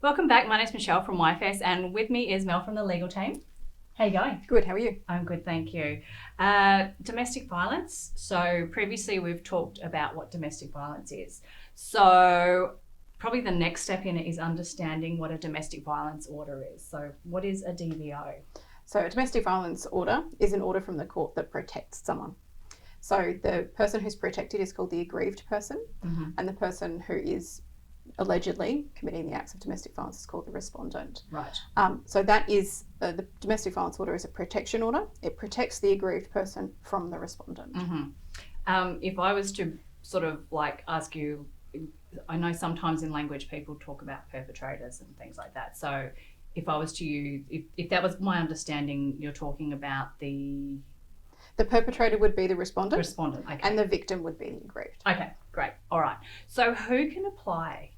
Welcome back. My name's Michelle from YFS, and with me is Mel from the legal team. How you going? Good, how are you? I'm good, thank you. Domestic violence. So previously we've talked about what domestic violence is. So probably the next step in it is understanding what a domestic violence order is. So what is a DVO? So a domestic violence order is an order from the court that protects someone. So the person who's protected is called the aggrieved person, and the person who is allegedly committing the acts of domestic violence is called the respondent. Right. So that is, the domestic violence order is a protection order. It protects the aggrieved person from the respondent. If I was to sort of like ask you, I know sometimes in language people talk about perpetrators and things like that. So if I was to use, if that was my understanding, you're talking about the perpetrator would be the respondent. Respondent, okay. And the victim would be the aggrieved. Okay, great. All right. So who can apply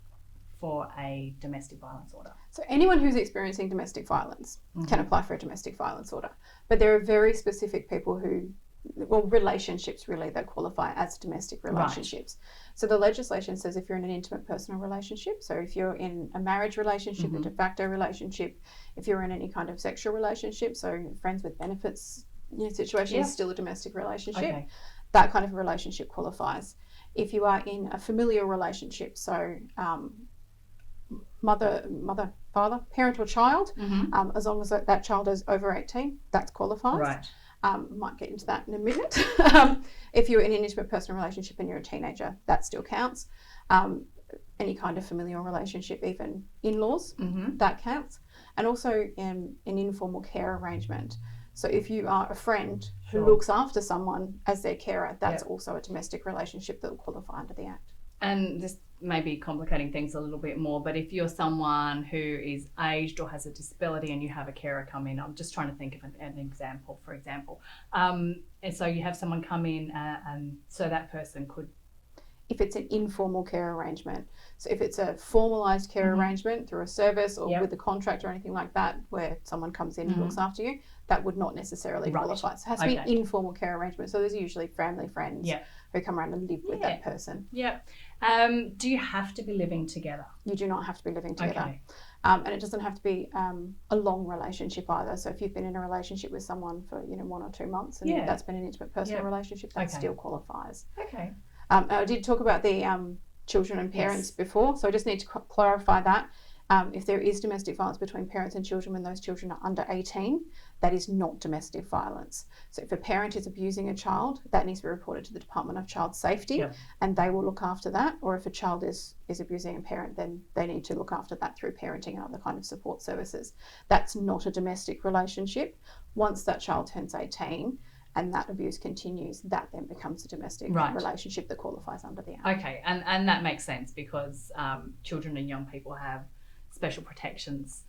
for a domestic violence order? So anyone who's experiencing domestic violence can apply for a domestic violence order. But there are very specific people who, well, relationships really that qualify as domestic relationships. Right. So the legislation says if you're in an intimate personal relationship, so if you're in a marriage relationship, a de facto relationship, if you're in any kind of sexual relationship, so friends with benefits situation is still a domestic relationship. Okay. That kind of relationship qualifies. If you are in a familial relationship, so mother, father, parent or child, as long as that child is over 18, that qualifies. Right. Might get into that in a minute. If you're in an intimate personal relationship and you're a teenager, that still counts. Any kind of familial relationship, even in-laws, that counts. And also an informal care arrangement. So if you are a friend who looks after someone as their carer, that's also a domestic relationship that will qualify under the Act. And this may be complicating things a little bit more, but if you're someone who is aged or has a disability and you have a carer come in, I'm just trying to think of an example, for example. And so you have someone come in and so that person could... If it's an informal care arrangement. So if it's a formalised care arrangement through a service or with a contract or anything like that, where someone comes in and looks after you, that would not necessarily qualify. So it has to be an informal care arrangement. So there's usually family friends who come around and live with that person. Do you have to be living together? You do not have to be living together. And it doesn't have to be a long relationship either. So if you've been in a relationship with someone for 1 or 2 months and that's been an intimate personal relationship, that still qualifies. I did talk about the children and parents before, so I just need to clarify that. If there is domestic violence between parents and children when those children are under 18, that is not domestic violence. So if a parent is abusing a child, that needs to be reported to the Department of Child Safety and they will look after that. Or if a child is abusing a parent, then they need to look after that through parenting and other kind of support services. That's not a domestic relationship. Once that child turns 18, and that abuse continues, that then becomes a domestic relationship that qualifies under the Act. Okay, and that makes sense because children and young people have special protections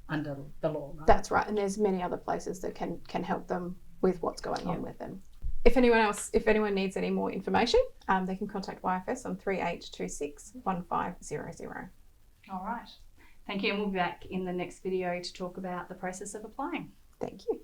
under the law, right? That's right, and there's many other places that can help them with what's going on with them. If anyone needs any more information, they can contact YFS on 3826 1500. All right. Thank you, and we'll be back in the next video to talk about the process of applying. Thank you.